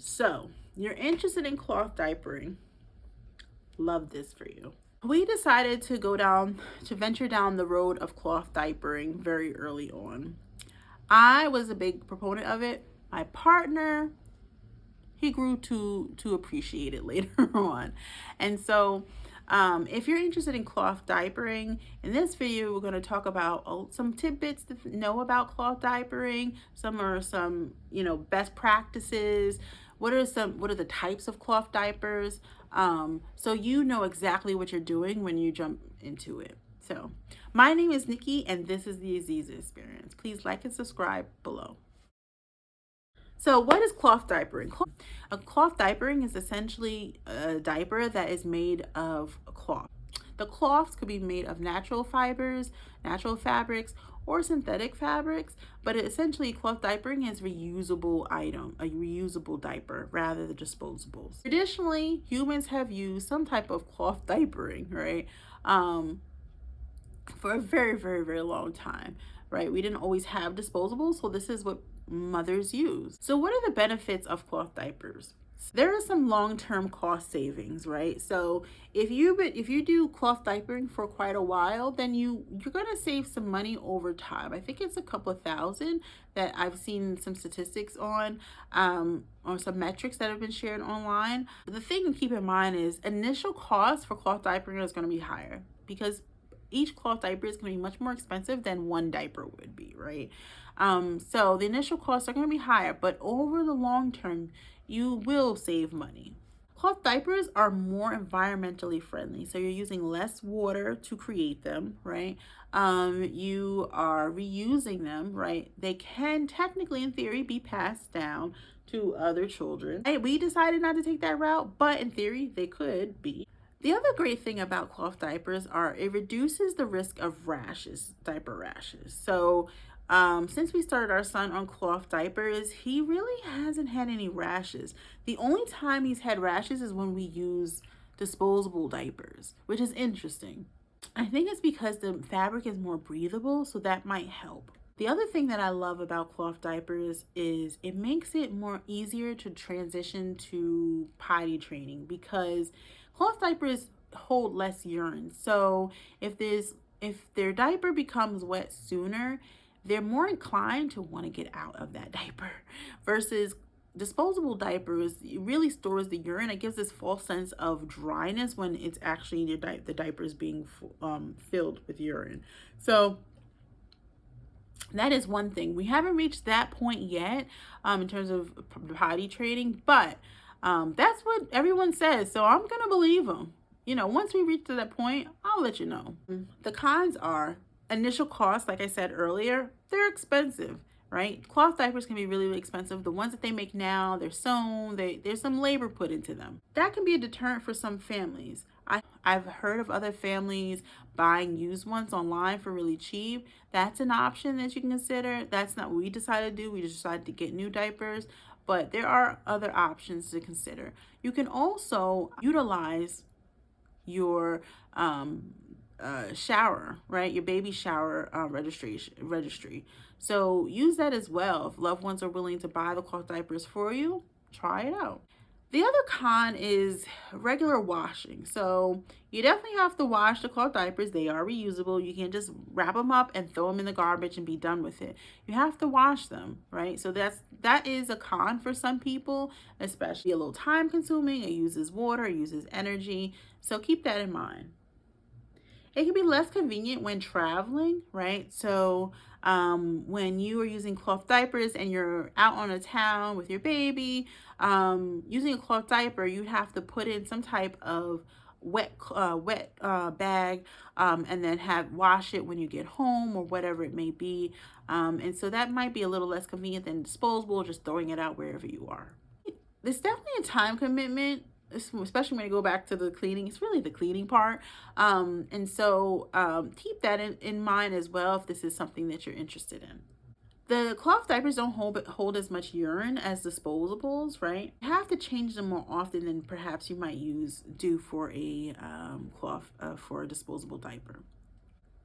So, you're interested in cloth diapering. Love this for you. We decided to venture down the road of cloth diapering very early on. I was a big proponent of it. My partner, he grew to appreciate it later on. And so, if you're interested in cloth diapering, in this video, we're going to talk about some tidbits to know about cloth diapering. Some best practices. What are the types of cloth diapers? So you know exactly what you're doing when you jump into it. So, my name is Nikki, and this is the Aziza Experience. Please like and subscribe below. So what is cloth diapering? A cloth diapering is essentially a diaper that is made of cloth. The cloths could be made of natural fibers, natural fabrics, or synthetic fabrics, but essentially cloth diapering is a reusable diaper rather than disposables. Traditionally, humans have used some type of cloth diapering, right? For a very, very, very long time, right? We didn't always have disposables, so this is what mothers use. So what are the benefits of cloth diapers? There are some long-term cost savings, right? So if you do cloth diapering for quite a while, then you're gonna save some money over time. I think it's a couple of thousand that I've seen some statistics on, or some metrics that have been shared online. The thing to keep in mind is initial cost for cloth diapering is gonna be higher because each cloth diaper is going to be much more expensive than one diaper would be, right? So the initial costs are going to be higher, but over the long term, you will save money. Cloth diapers are more environmentally friendly, so you're using less water to create them, right? You are reusing them, right? They can technically, in theory, be passed down to other children. We decided not to take that route, but in theory, they could be. The other great thing about cloth diapers are it reduces the risk of rashes, diaper rashes. So since we started our son on cloth diapers, he really hasn't had any rashes. The only time he's had rashes is when we use disposable diapers, which is interesting. I think it's because the fabric is more breathable, so that might help. The other thing that I love about cloth diapers is it makes it more easier to transition to potty training because cloth diapers hold less urine. So if their diaper becomes wet sooner, they're more inclined to want to get out of that diaper versus disposable diapers. It really stores the urine. It gives this false sense of dryness when it's actually the diaper is being filled with urine. So that is one thing. We haven't reached that point yet in terms of potty training, but that's what everyone says. So I'm going to believe them. Once we reach to that point, I'll let you know. The cons are initial costs, like I said earlier, they're expensive, right? Cloth diapers can be really, really expensive. The ones that they make now, they're sewn, there's some labor put into them. That can be a deterrent for some families. I've heard of other families buying used ones online for really cheap. That's an option that you can consider. That's not what we decided to do. We just decided to get new diapers, but there are other options to consider. You can also utilize your shower, right? Your baby shower registry. So use that as well. If loved ones are willing to buy the cloth diapers for you, try it out. The other con is regular washing. So you definitely have to wash the cloth diapers. They are reusable. You can't just wrap them up and throw them in the garbage and be done with it. You have to wash them, right? So that is a con for some people, especially a little time consuming. It uses water, it uses energy. So keep that in mind. It can be less convenient when traveling, right? So when you are using cloth diapers and you're out on a town with your baby, using a cloth diaper, you have to put in some type of wet bag and then wash it when you get home or whatever it may be. And so that might be a little less convenient than disposable, just throwing it out wherever you are. There's definitely a time commitment, especially when you go back to the cleaning. It's really the cleaning part. And so keep that in mind as well if this is something that you're interested in. The cloth diapers don't hold as much urine as disposables, right? You have to change them more often than perhaps you might do for a for a disposable diaper.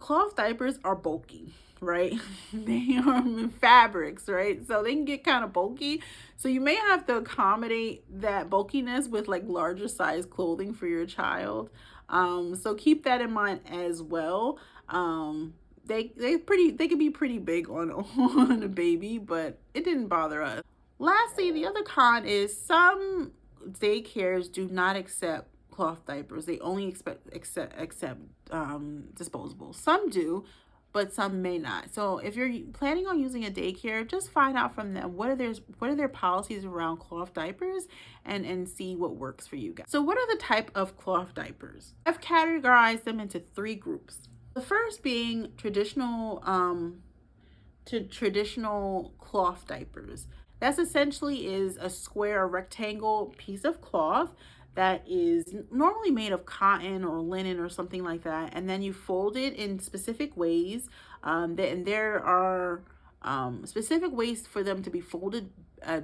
Cloth diapers are bulky, right? They are fabrics, right? So they can get kind of bulky. So you may have to accommodate that bulkiness with like larger size clothing for your child. So keep that in mind as well. They can be pretty big on on a baby, but it didn't bother us. Lastly, the other con is some daycares do not accept cloth diapers. They only accept disposable. Some do, but some may not. So if you're planning on using a daycare, just find out from them what are their policies around cloth diapers, and see what works for you guys. So what are the type of cloth diapers? I've categorized them into 3 groups. The first being traditional cloth diapers. That's essentially is a square or rectangle piece of cloth that is normally made of cotton or linen or something like that, and then you fold it in specific ways. And there are specific ways for them to be folded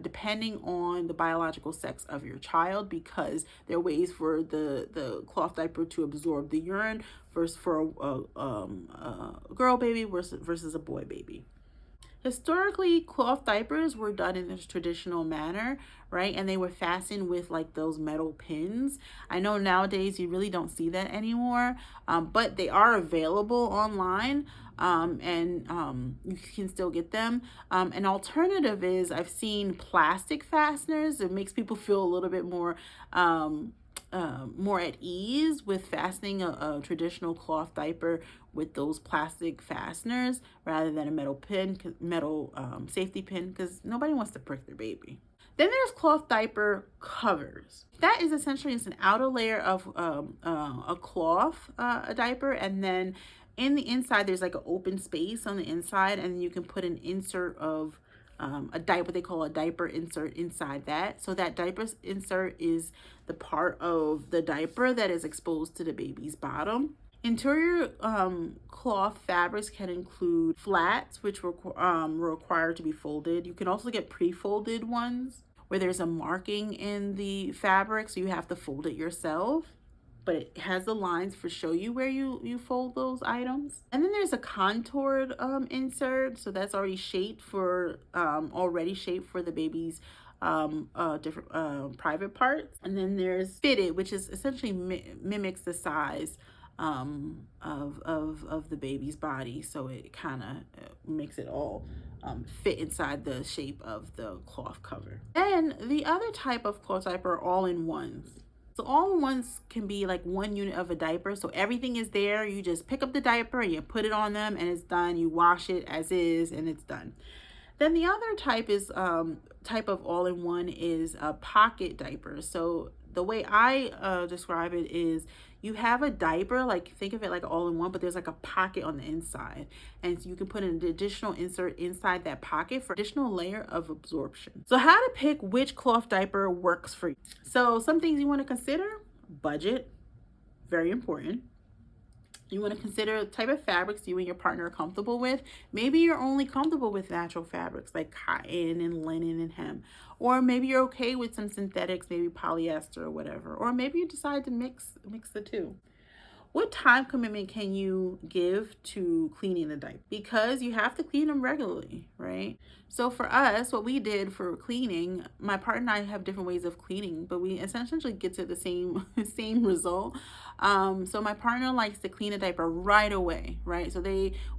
depending on the biological sex of your child, because there are ways for the cloth diaper to absorb the urine versus for a girl baby versus a boy baby. Historically, cloth diapers were done in this traditional manner, right? And they were fastened with like those metal pins. I know nowadays you really don't see that anymore, but they are available online, and you can still get them. An alternative is I've seen plastic fasteners. It makes people feel a little bit more at ease with fastening a traditional cloth diaper with those plastic fasteners rather than a metal safety pin, because nobody wants to prick their baby. Then there's cloth diaper covers. That is essentially just an outer layer of a cloth diaper, and then in the inside there's like an open space on the inside, and you can put an insert of what they call a diaper insert inside that. So that diaper insert is the part of the diaper that is exposed to the baby's bottom. Interior cloth fabrics can include flats, which were required to be folded. You can also get pre-folded ones where there's a marking in the fabric, so you have to fold it yourself, but it has the lines for show you where you fold those items. And then there's a contoured insert, so that's already shaped for the baby's different private parts. And then there's fitted, which is essentially mimics the size of the baby's body, so it kind of makes it all fit inside the shape of the cloth cover. And the other type of cloth diaper are all-in-ones. So all-in-ones can be like one unit of a diaper, so everything is there. You just pick up the diaper and you put it on them and it's done. You wash it as is and it's done. Then the other type of all-in-one is a pocket diaper. So the way I describe it is you have a diaper, like think of it like all-in-one, but there's like a pocket on the inside, and so you can put an additional insert inside that pocket for additional layer of absorption. So how to pick which cloth diaper works for you. So some things you want to consider: budget, very important. You want to consider the type of fabrics you and your partner are comfortable with. Maybe you're only comfortable with natural fabrics like cotton and linen and hemp. Or maybe you're okay with some synthetics, maybe polyester or whatever. Or maybe you decide to mix the two. What time commitment can you give to cleaning the diaper? Because you have to clean them regularly, right? So for us, what we did for cleaning, my partner and I have different ways of cleaning, but we essentially get to the same result. So my partner likes to clean a diaper right away, right? So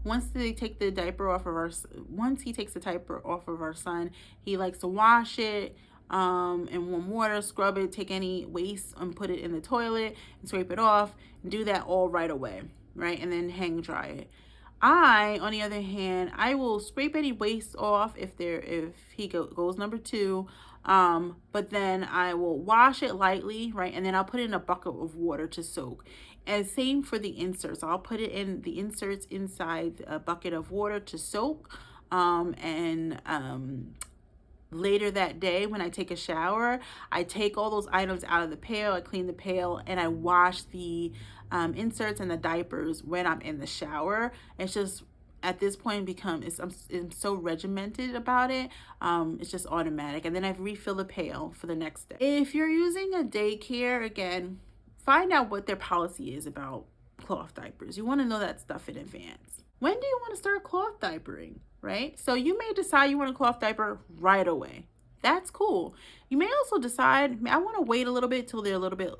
once he takes the diaper off of our son, he likes to wash it in warm water, scrub it, take any waste and put it in the toilet and scrape it off, and do that all right away, right? And then hang dry it. On the other hand, I will scrape any waste off if he goes number 2, but then I will wash it lightly, right? And then I'll put it in a bucket of water to soak. And same for the inserts. I'll put it in the inserts inside a bucket of water to soak, later that day when I take a shower, I take all those items out of the pail, I clean the pail, and I wash the inserts and the diapers when I'm in the shower. It's just, at this point, I'm so regimented about it. It's just automatic. And then I refill the pail for the next day. If you're using a daycare, again, find out what their policy is about cloth diapers. You want to know that stuff in advance. When do you want to start cloth diapering, right? So you may decide you want a cloth diaper right away. That's cool. You may also decide, I want to wait a little bit till they're a little bit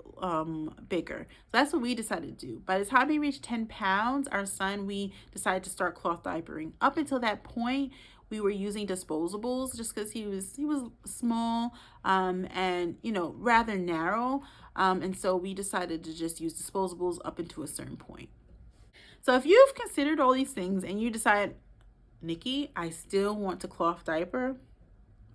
bigger. So that's what we decided to do. By the time he reached 10 pounds, our son, we decided to start cloth diapering. Up until that point, we were using disposables just because he was small and rather narrow. And so we decided to just use disposables up until a certain point. So if you've considered all these things and you decide, Nikki, I still want to cloth diaper,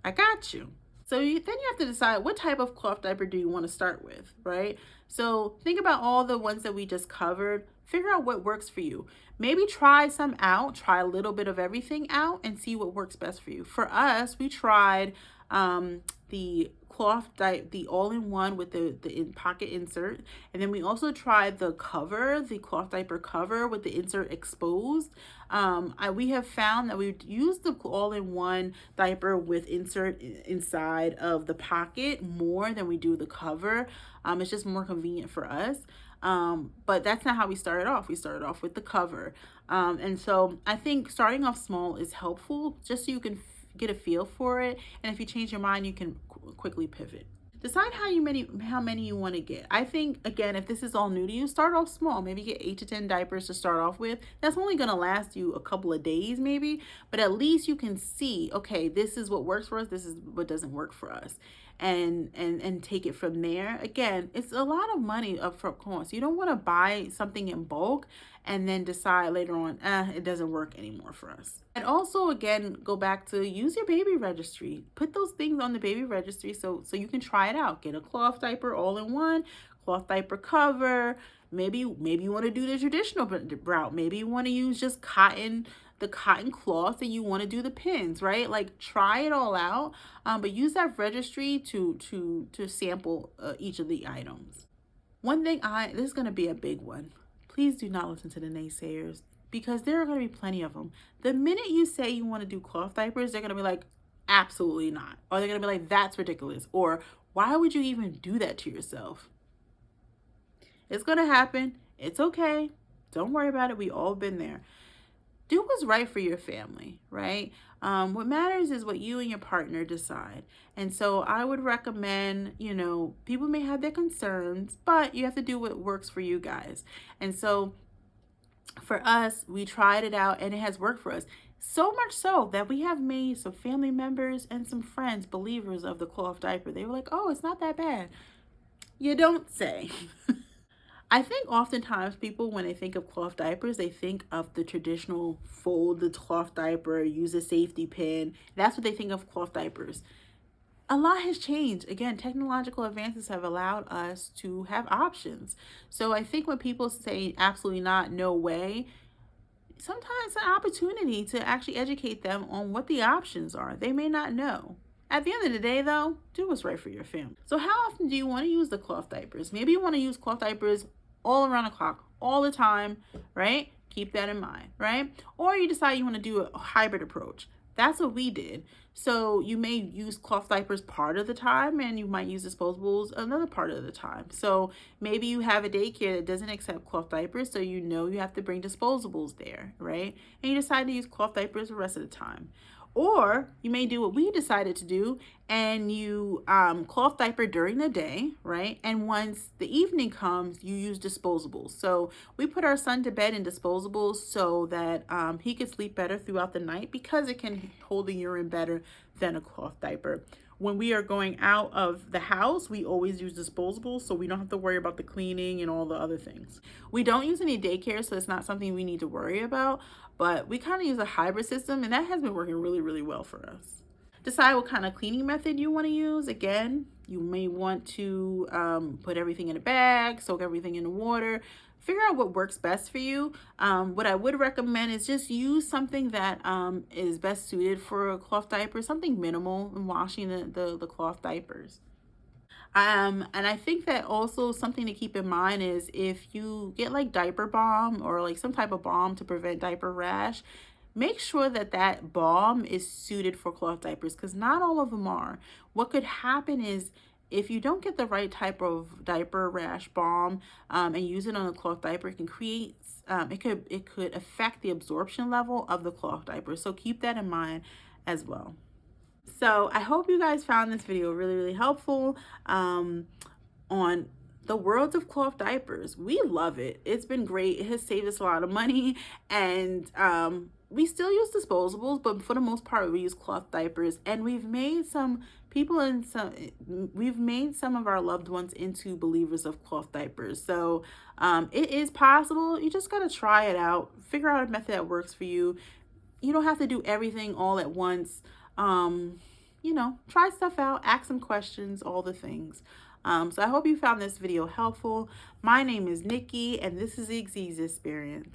I got you. So then you have to decide what type of cloth diaper do you want to start with, right? So think about all the ones that we just covered. Figure out what works for you. Maybe try some out, try a little bit of everything out and see what works best for you. For us, we tried the the all-in-one with the pocket insert, and then we also tried the cloth diaper cover with the insert exposed. We have found that we use the all-in-one diaper with insert inside of the pocket more than we do the cover. It's just more convenient for us. But that's not how we started off. We started off with the cover. And so I think starting off small is helpful just so you can get a feel for it. And if you change your mind, you can quickly pivot. Decide how many you want to get. I think, again, if this is all new to you, start off small. Maybe get 8 to 10 diapers to start off with. That's only going to last you a couple of days maybe, but at least you can see, okay, this is what works for us, this is what doesn't work for us. And take it from there. Again, it's a lot of money upfront cost. You don't want to buy something in bulk and then decide later on, it doesn't work anymore for us. And also, again, go back to use your baby registry. Put those things on the baby registry so you can try it out. Get a cloth diaper all in one, cloth diaper cover. Maybe you want to do the traditional route. Maybe you want to use just the cotton cloth and you want to do the pins, right? Like try it all out, but use that registry to sample each of the items. One thing this is going to be a big one. Please do not listen to the naysayers because there are going to be plenty of them. The minute you say you want to do cloth diapers, they're going to be like, absolutely not. Or they're going to be like, that's ridiculous. Or why would you even do that to yourself? It's going to happen. It's okay. Don't worry about it. We all been there. Do what's right for your family, right? What matters is what you and your partner decide. And so I would recommend, people may have their concerns, but you have to do what works for you guys. And so for us, we tried it out and it has worked for us. So much so that we have made some family members and some friends believers of the cloth diaper. They were like, oh, it's not that bad. You don't say. I think oftentimes people, when they think of cloth diapers, they think of the traditional fold the cloth diaper, use a safety pin. That's what they think of cloth diapers. A lot has changed. Again, technological advances have allowed us to have options. So I think when people say absolutely not, no way, sometimes it's an opportunity to actually educate them on what the options are. They may not know. At the end of the day, though, do what's right for your family. So how often do you want to use the cloth diapers? Maybe you want to use cloth diapers all around the clock, all the time, right? Keep that in mind, right? Or you decide you want to do a hybrid approach. That's what we did. So you may use cloth diapers part of the time and you might use disposables another part of the time. So maybe you have a daycare that doesn't accept cloth diapers, so you have to bring disposables there, right? And you decide to use cloth diapers the rest of the time. Or you may do what we decided to do and you cloth diaper during the day, right? And once the evening comes, you use disposables. So we put our son to bed in disposables so that he could sleep better throughout the night because it can hold the urine better than a cloth diaper. When we are going out of the house, we always use disposables so we don't have to worry about the cleaning and all the other things. We don't use any daycare, so it's not something we need to worry about, but we kind of use a hybrid system and that has been working really, really well for us. Decide what kind of cleaning method you want to use. Again, you may want to put everything in a bag, soak everything in the water, figure out what works best for you. What I would recommend is just use something that is best suited for a cloth diaper, something minimal in washing the cloth diapers. And I think that also something to keep in mind is if you get like diaper balm or like some type of balm to prevent diaper rash, make sure that that balm is suited for cloth diapers because not all of them are. What could happen is if you don't get the right type of diaper rash balm and use it on a cloth diaper, it can create it could affect the absorption level of the cloth diaper. So keep that in mind as well. So I hope you guys found this video really helpful on the world of cloth diapers. We love it. It's been great. It has saved us a lot of money, and we still use disposables, but for the most part we use cloth diapers, and we've made some of our loved ones into believers of cloth diapers. So it is possible. You just got to try it out, figure out a method that works for you. You don't have to do everything all at once. Try stuff out, ask some questions, all the things. So I hope you found this video helpful. My name is Nikki, and this is the Exe's Experience.